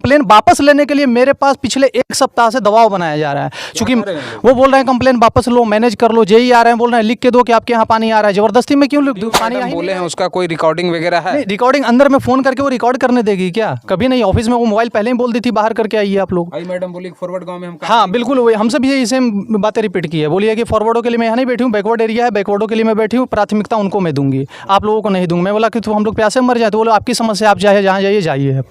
Complain वापस लेने के लिए मेरे पास पिछले 1 सप्ताह से दबाव बनाया जा रहा है, क्योंकि वो बोल रहे हैं कंप्लेन वापस लो, मैनेज कर लो। जेई आ रहे हैं, बोल रहे हैं लिख के दो कि आपके यहाँ पानी आ रहा है। जबरदस्ती में क्यों पानी बोले हैं उसका कोई रिकॉर्डिंग वगैरह है? रिकॉर्डिंग अंदर में फोन करके वो रिकॉर्ड करने देगी क्या? कभी नहीं। ऑफिस में वो मोबाइल पहले ही बोल दी थी बाहर करके आइए आप लोग। मैडम बोली फॉरवर्ड गाँव में हम। हाँ बिल्कुल, वही हमसे भी यही सेम बातें रिपीट की है। बोलिए कि फॉरवर्डों के लिए मैं यहाँ नहीं बैठी हूँ, बैकवर्ड एरिया है, बैकवर्डों के लिए मैं बैठी हूँ, प्राथमिकता उनको मैं दूंगी, आप लोगों को नहीं दूंगी। मैं बोला कि तो हम लोग प्यासे मर जाए, तो बोलो आपकी समस्या, आप चाहे जहाँ जाइए जाइए।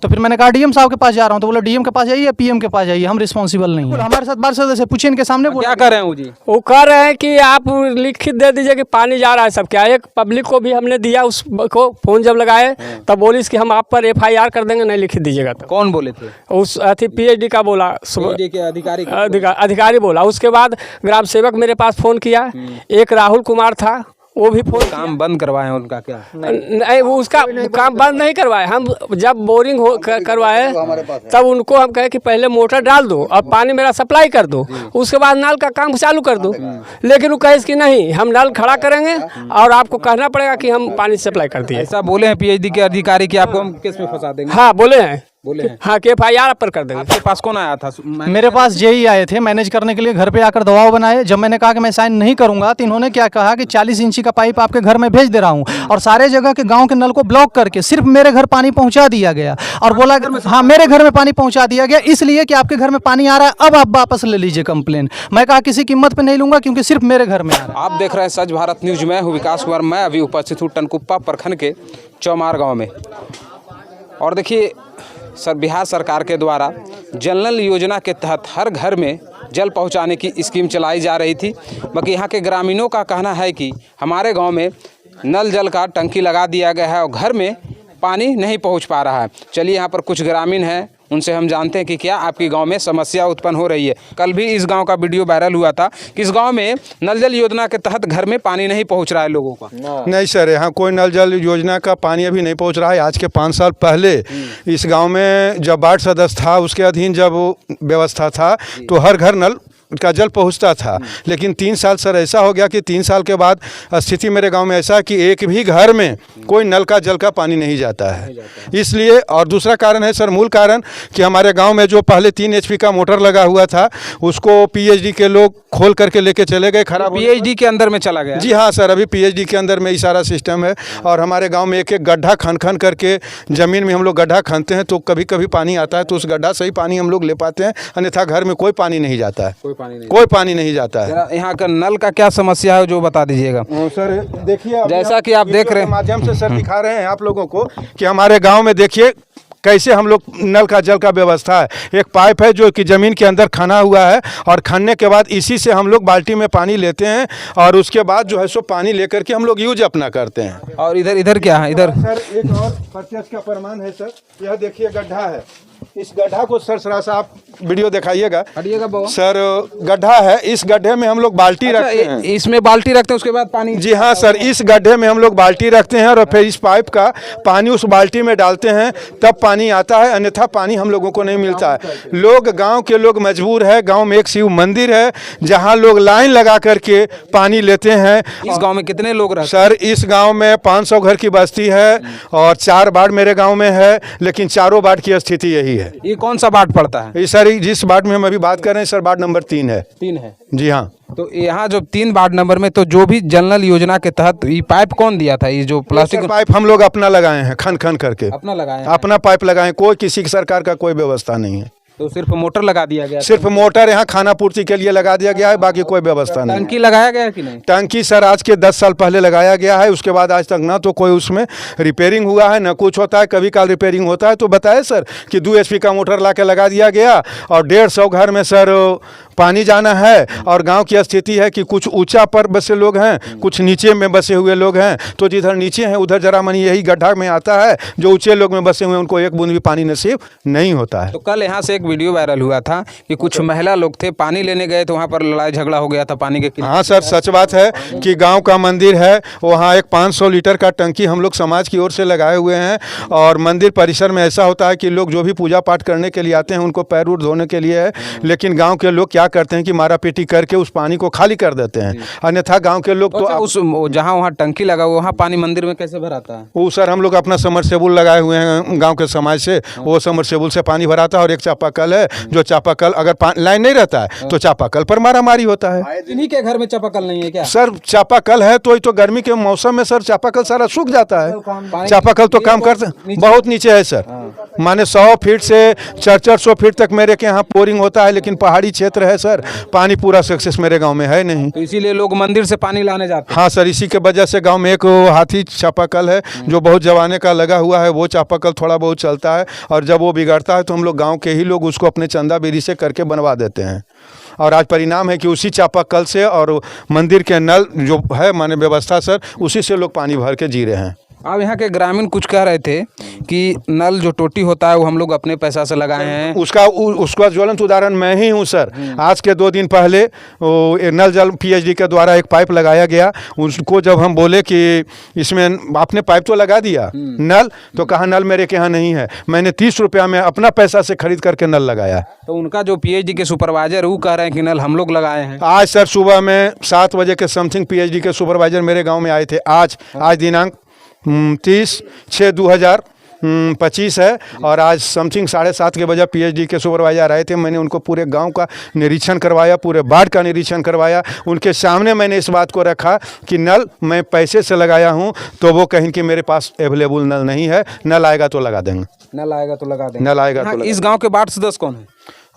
तो फिर मैंने कहा डीएम साहब के पास जा रहा हूँ, तो बोला डीएम के पास जाइए, पीएम के पास जाइए, हम रिस्पॉन्सिबल नहीं है। हमारे साथ बार सदस्य पूछिए इनके सामने। क्या कर रहे हैं वो जी? वो कह रहे हैं कि आप लिखित दे दीजिए कि पानी जा रहा है सब। क्या एक पब्लिक को भी हमने दिया, उसको फोन जब लगाए तब बोली कि हम आप पर FIR कर देंगे, नहीं लिखित दीजिएगा। तो कौन बोले थे? उस PhD का बोला, अधिकारी बोला। उसके बाद ग्राम सेवक मेरे पास फोन किया, एक राहुल कुमार था, वो भी फोन काम बंद करवाए उनका क्या? नहीं, वो उसका काम बंद नहीं करवाए। हम जब बोरिंग करवाए तब उनको हम कहे कि पहले मोटर डाल दो और पानी मेरा सप्लाई कर दो, उसके बाद नल का काम चालू कर दो। लेकिन वो कहे कि नहीं, हम नल खड़ा करेंगे और आपको कहना पड़ेगा कि हम पानी सप्लाई कर दिए। ऐसा बोले हैं PhD के अधिकारी कि आपको हम केस में फंसा देंगे? हाँ बोले हैं, हाँ कि FIR पर कर देंगे। आपके पास कौन आया था? मेरे पास जेई आए थे मैनेज करने के लिए, घर पे आकर दबाव बनाए। जब मैंने कहा कि मैं साइन नहीं करूंगा, तो इन्होंने क्या कहा कि 40 इंची का पाइप आपके घर में भेज दे रहा हूं, और सारे जगह के गांव के नल को ब्लॉक करके सिर्फ मेरे घर पानी पहुंचा दिया गया, और बोला हाँ मेरे घर में पानी पहुंचा दिया गया इसलिए कि आपके घर में पानी आ रहा है, अब आप वापस ले लीजिए कंप्लेन। मैं कहा किसी कीमत पर नहीं लूंगा, क्योंकि सिर्फ मेरे घर में आ रहा है। आप देख रहे हैं सच भारत न्यूज। मैं हूँ विकास कुमार। मैं अभी उपस्थित हूँ टनकुप्पा प्रखंड के चौमार गाँव में, और देखिए सर, बिहार सरकार के द्वारा जल नल योजना के तहत हर घर में जल पहुंचाने की स्कीम चलाई जा रही थी। बाकी यहाँ के ग्रामीणों का कहना है कि हमारे गांव में नल जल का टंकी लगा दिया गया है और घर में पानी नहीं पहुंच पा रहा है। चलिए यहाँ पर कुछ ग्रामीण हैं, उनसे हम जानते हैं कि क्या आपकी गांव में समस्या उत्पन्न हो रही है। कल भी इस गांव का वीडियो वायरल हुआ था कि इस गांव में नल जल योजना के तहत घर में पानी नहीं पहुंच रहा है लोगों का। नहीं सर, यहाँ कोई नल जल योजना का पानी अभी नहीं पहुंच रहा है। आज के 5 साल पहले इस गांव में जब वार्ड सदस्य था, उसके अधीन जब व्यवस्था था तो हर घर नल का जल पहुंचता था। लेकिन 3 साल सर ऐसा हो गया कि 3 साल के बाद स्थिति मेरे गांव में ऐसा कि एक भी घर में कोई नल का जल का पानी नहीं जाता है। इसलिए, और दूसरा कारण है सर, मूल कारण कि हमारे गांव में जो पहले 3 HP का मोटर लगा हुआ था, उसको PhD के लोग खोल करके लेके चले गए, खराब। PhD के अंदर में चला गया? जी हाँ सर, अभी PhD के अंदर में ही सारा सिस्टम है। और हमारे गाँव में एक एक गड्ढा खन खन करके ज़मीन में हम लोग गड्ढा खनते हैं, तो कभी कभी पानी आता है तो उस गड्ढा से ही पानी हम लोग ले पाते हैं, अन्यथा घर में कोई पानी नहीं जाता है, कोई पानी नहीं जाता है। यहाँ का नल का क्या समस्या है जो बता दीजिएगा सर। देखिए जैसा कि आप देख रहे हैं, माध्यम से सर दिखा रहे हैं आप लोगों को कि हमारे गांव में देखिए कैसे हम लोग नल का जल का व्यवस्था है। एक पाइप है जो कि ज़मीन के अंदर खना हुआ है, और खनने के बाद इसी से हम लोग बाल्टी में पानी लेते हैं, और उसके बाद जो है सो पानी लेकर के हम लोग यूज अपना करते हैं। और इधर क्या है? इधर सर एक और प्रत्यक्ष का प्रमाण है सर, यह देखिए गड्ढा है। इस गड्ढा को सर सरा सा आप वीडियो दिखाइएगा सर। गड्ढा है, इस गड्ढे में हम लोग बाल्टी रखते हैं, इसमें बाल्टी रखते हैं, उसके बाद पानी। जी हाँ सर, इस गड्ढे में हम लोग बाल्टी रखते हैं और फिर इस पाइप का पानी उस बाल्टी में डालते हैं, तब पानी आता है, अन्यथा पानी हम लोगों को नहीं मिलता है। लोग, गांव के लोग मजबूर है। गांव में एक शिव मंदिर है जहां लोग लाइन लगा करके पानी लेते हैं। इस गांव में कितने लोग रहते सर? इस गांव में 500 घर की बस्ती है, और 4 वार्ड मेरे गाँव में है, लेकिन चारों वार्ड की स्थिति यही है। ये कौन सा वार्ड पड़ता है? ये सर जिस वार्ड में हम अभी बात कर रहे हैं सर, वार्ड नंबर 3 है। 3 है? जी हाँ। तो यहाँ जो 3 वार्ड नंबर में, तो जो भी जल नल योजना के तहत ये पाइप कौन दिया था? ये जो प्लास्टिक पाइप हम लोग अपना लगाए हैं, खन खन करके अपना लगाए हैं? अपना पाइप लगाए, कोई किसी सरकार का कोई व्यवस्था नहीं है। तो सिर्फ मोटर लगा दिया गया? सिर्फ मोटर यहाँ खाना पूर्ति के लिए लगा दिया गया है, बाकी कोई व्यवस्था नहीं। टंकी लगाया गया है कि नहीं? टंकी सर आज के 10 साल पहले लगाया गया है, उसके बाद आज तक ना तो कोई उसमें रिपेयरिंग हुआ है, ना कुछ होता है। कभी काल रिपेयरिंग होता है तो बताए सर कि 2 HP का मोटर ला के लगा दिया गया, और 150 घर में सर पानी जाना है। और गांव की स्थिति है कि कुछ ऊंचा पर बसे लोग हैं, कुछ नीचे में बसे हुए लोग हैं, तो जिधर नीचे हैं उधर जरा मनी यही गड्ढा में आता है। जो ऊंचे लोग में बसे हुए हैं उनको एक बूंद भी पानी नसीब नहीं होता है। तो कल यहाँ से एक वीडियो वायरल हुआ था कि कुछ महिला लोग थे, पानी लेने गए तो वहाँ पर लड़ाई झगड़ा हो गया था पानी के। हाँ सर, सच बात है कि गांव का मंदिर है, वहाँ एक 500 लीटर का टंकी हम लोग समाज की ओर से लगाए हुए हैं। और मंदिर परिसर में ऐसा होता है कि लोग जो भी पूजा पाठ करने के लिए आते हैं उनको पैर उठ धोने के लिए है, लेकिन गाँव के लोग क्या करते हैं कि मारा पीटी करके उस पानी को खाली कर देते हैं। अन्यथा गाँव के लोग तो उस जहाँ वहाँ टंकी लगा हुआ वहाँ पानी मंदिर में कैसे भराता है? वो सर हम लोग अपना समरसेबुल लगाए हुए हैं गांव के समाज से, वो समरसेबुल से पानी भराता है। और एक चापाकल है, जो चापाकल अगर लाइन नहीं रहता है तो चापाकल पर मारामारी होता है। इन्हीं के घर में चापाकल नहीं है क्या? सर चापाकल है तो गर्मी के मौसम में सर चापाकल सारा सूख जाता है। चापाकल तो काम करते बहुत नीचे है सर, माने 100 फीट से 400 फीट तक मेरे के यहाँ बोरिंग होता है, लेकिन पहाड़ी क्षेत्र है सर, पानी पूरा सक्सेस मेरे गाँव में है नहीं, तो इसीलिए लोग मंदिर से पानी लाने जाते हैं। हाँ सर, इसी के वजह से गांव में एक हाथी चापाकल है जो बहुत जमाने का लगा हुआ है, वो चापाकल थोड़ा बहुत चलता है। और जब वो बिगड़ता है तो हम लोग गांव के ही लोग उसको अपने चंदा बिरी से करके बनवा देते हैं। और आज परिणाम है कि उसी चापाकल से और मंदिर के नल जो है माने व्यवस्था सर, उसी से लोग पानी भर के जी रहे हैं। अब यहाँ के ग्रामीण कुछ कह रहे थे कि नल जो टोटी होता है वो हम लोग अपने पैसा से लगाए हैं। उसका ज्वलंत उदाहरण मैं ही हूँ सर। आज के 2 दिन पहले नल जल पीएचडी के द्वारा एक पाइप लगाया गया। उसको जब हम बोले कि इसमें आपने पाइप तो लगा दिया नल, तो कहा नल मेरे के यहाँ नहीं है, मैंने 30 रुपया में अपना पैसा से खरीद करके नल लगाया। तो उनका जो पीएचडी के सुपरवाइजर वो कह रहे हैं कि नल हम लोग लगाए हैं। आज सर सुबह में 7 बजे के समथिंग पीएचडी के सुपरवाइजर मेरे गाँव में आए थे। आज दिनांक 30/6/2025 है, और आज समथिंग 7:30 के बजे पीएचडी के सुपरवाइजर आए थे। मैंने उनको पूरे गांव का निरीक्षण करवाया, पूरे वार्ड का निरीक्षण करवाया। उनके सामने मैंने इस बात को रखा कि नल मैं पैसे से लगाया हूं, तो वो कहें कि मेरे पास अवेलेबल नल नहीं है, नल आएगा तो लगा देंगे, नल आएगा तो लगा देंगे। नल आएगा तो लगा। इस गाँव के वार्ड सदस्य कौन है?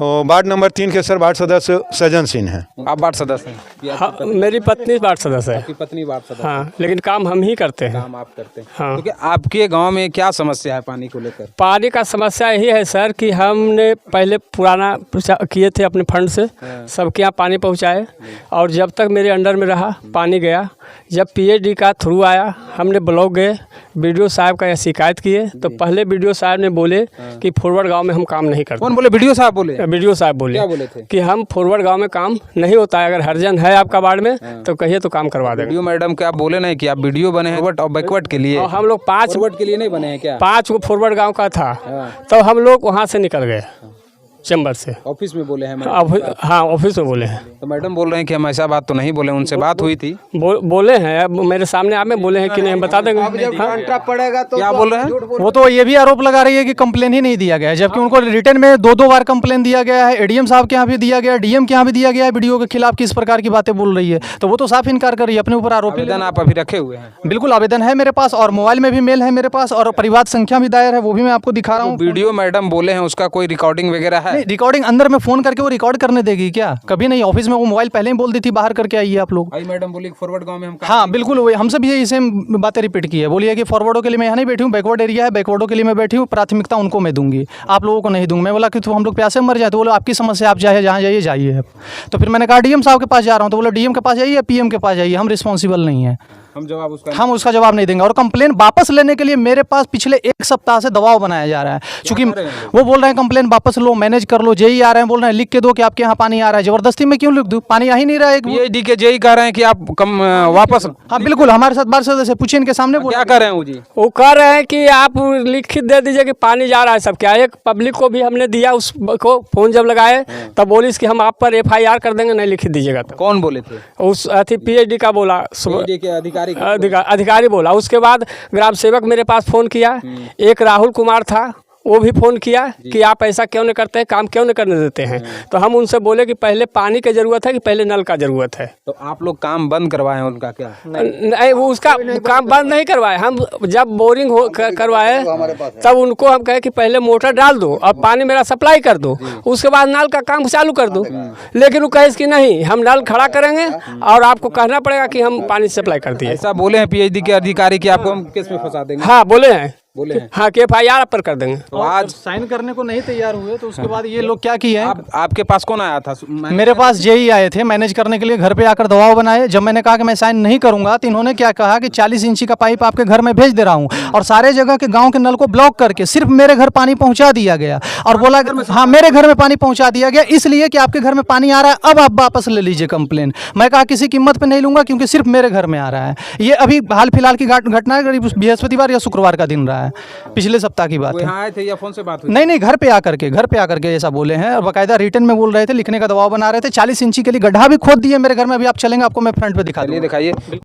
वार्ड नंबर 3 के सर वार्ड सदस्य सज्जन सिंह हैं। आप वार्ड सदस्य हैं? हाँ, मेरी पत्नी वार्ड सदस्य है। आपकी पत्नी वार्ड सदस्य? हाँ, लेकिन काम हम ही करते हैं। काम आप करते हैं? हाँ। तो क्या आपके गांव में क्या समस्या है पानी को लेकर? पानी का समस्या यही है सर कि हमने पहले पुराना किए थे अपने फंड से, सबके यहाँ पानी पहुँचाए, और जब तक मेरे अंडर में रहा पानी गया। जब पीएचडी का थ्रू आया, हमने ब्लॉक गए, बीडीओ साहब का यह शिकायत किए, तो पहले बीडीओ साहब ने बोले कि फॉरवर्ड गांव में हम काम नहीं करते। कौन बोले? बीडीओ साहब बोले? बीडीओ साहब बोले, क्या बोले थे? कि हम फॉरवर्ड गांव में काम नहीं होता है, अगर हरजन है आपका वार्ड में तो कहिए तो काम करवा देंगे। बीडीओ मैडम क्या आप बोले नहीं कि आप बीडीओ बने हैं फॉरवर्ड और बैकवर्ड के लिए? और हम लोग 5 फॉरवर्ड के लिए नहीं बने हैं क्या? 5 को फॉरवर्ड गांव का था, तो हम लोग वहाँ से निकल गए चैम्बर से। ऑफिस में बोले हैं हाँ, ऑफिस में बोले हैं। तो मैडम बोल रहे हैं कि हम ऐसा बात तो नहीं बोले, उनसे बात हुई थी? बोले हैं, अब मेरे सामने आप में बोले हैं कि नहीं, हम बता देंगे। पड़ेगा तो क्या बोल रहे हैं? वो तो ये भी आरोप लगा रही है कि कंप्लेन ही नहीं दिया गया है, जबकि उनको रिटर्न में 2-2 बार कंप्लेन दिया गया है। एडीएम साहब के यहाँ भी दिया गया, डीएम के यहाँ भी दिया गया है। वीडियो के खिलाफ किस प्रकार की बातें बोल रही है, तो वो तो साफ इनकार कर रही है, अपने ऊपर आरोप। आवेदन आप अभी रखे हुए हैं? बिल्कुल आवेदन है मेरे पास, और मोबाइल में भी मेल है मेरे पास, और परिवार संख्या भी दायर है, वो भी मैं आपको दिखा रहा हूँ। वीडियो मैडम बोले हैं उसका कोई रिकॉर्डिंग वगैरह है? रिकॉर्डिंग अंदर में फोन करके वो रिकॉर्ड करने देगी क्या? कभी नहीं। ऑफिस में वो मोबाइल पहले ही बोल दी थी बाहर करके आइए आप लोग। आई मैडम बोली फॉरवर्ड गांव में हम हाँ बिल्कुल, वही हमसे भी यही सेम बातें रिपीट की है। बोलिए कि फॉरवर्डों के लिए मैं यहाँ नहीं बैठी हूँ, बैकवर्ड एरिया है, बैकवर्डों के लिए मैं बैठी हूँ, प्राथमिकता उनको मैं दूंगी, आप लोगों को नहीं दूंगी। मैं बोला कि तो हम लोग प्यासे मर जाए, तो बोलो आपकी समस्या, आप चाहे जहाँ जाइए जाइए। तो फिर मैंने कहा डीएम साहब के पास जा रहा हूँ, तो बोला डीएम के पास जाइए, पीएम के पास जाइए, हम रिस्पॉन्सिबल नहीं है, हम उसका जवाब नहीं देंगे। और कंप्लेन वापस लेने के लिए मेरे पास पिछले 1 सप्ताह से दबाव बनाया जा रहा है, क्योंकि वो बोल रहे हैं कंप्लेन वापस लो, मैनेज कर लो। जेई आ रहे हैं, बोल रहे हैं लिख के दो कि आपके यहाँ पानी आ रहा है। जबरदस्ती में क्यों लिख दूँ? पानी आ ही नहीं रहा है। पीएचडी के जेई कह रहे हैं कि आप वापस। हाँ बिल्कुल, हमारे साथ बार सदस्य पूछिए इनके सामने। क्या कर रहे हैं वो जी? वो कह रहे हैं कि आप लिखित दे दीजिए कि पानी जा रहा है सब। क्या एक पब्लिक को भी हमने दिया, उसको फोन जब लगाए तब बोली कि हम आप पर FIR कर देंगे, नहीं लिखित दीजिएगा। तो कौन बोले थे? उस पीएचडी का बोला, अधिकारी बोला। उसके बाद ग्राम सेवक मेरे पास फ़ोन किया, एक राहुल कुमार था, वो भी फ़ोन किया कि आप ऐसा क्यों नहीं करते हैं, काम क्यों नहीं करने देते हैं। तो हम उनसे बोले कि पहले पानी की ज़रूरत है कि पहले नल का ज़रूरत है। तो आप लोग काम बंद करवाए उनका? क्या नहीं, वो उसका काम बंद नहीं करवाए। हम जब बोरिंग करवाए तब उनको हम कहे कि पहले मोटर डाल दो और पानी मेरा सप्लाई कर दो, उसके बाद नल का काम चालू कर दो। लेकिन वो कहे कि नहीं, हम नल खड़ा करेंगे और आपको कहना पड़ेगा कि हम पानी सप्लाई कर दिए। ऐसा बोले हैं पीएचडी के अधिकारी कि आपको हम केस में फंसा देंगे? हाँ बोले हैं। बोले हैं। हाँ कि FIR पर कर देंगे। तो आज साइन करने को नहीं तैयार हुए तो उसके बाद ये लोग क्या किए हैं? आपके पास कौन आया था? मेरे पास जेई आए थे मैनेज करने के लिए, घर पे आकर दबाव बनाए। जब मैंने कहा कि मैं साइन नहीं करूंगा तो इन्होंने क्या कहा कि 40 इंची का पाइप आपके घर में भेज दे रहा हूं, और सारे जगह के गांव के नल को ब्लॉक करके सिर्फ मेरे घर पानी पहुंचा दिया गया और बोला हाँ मेरे घर में पानी पहुंचा दिया गया इसलिए कि आपके घर में पानी आ रहा है, अब आप वापस ले लीजिए कंप्लेन। मैं कहा किसी कीमत पे नहीं लूंगा क्योंकि सिर्फ मेरे घर में आ रहा है। ये अभी हाल फिलहाल की घटना है, करीब बृहस्पतिवार या शुक्रवार का दिन रहा है, पिछले सप्ताह की बात वो है। यहाँ आए थे या फोन से बात हुई? नहीं, घर पे आकर के ऐसा बोले हैं, और बाकायदा रिटर्न में बोल रहे थे, लिखने का दबाव बना रहे थे। 40 इंची के लिए गड्ढा भी खोद दिए मेरे घर में, अभी आप चलेंगे आपको मैं फ्रंट पे दिखा दूंगा। दिखाइए।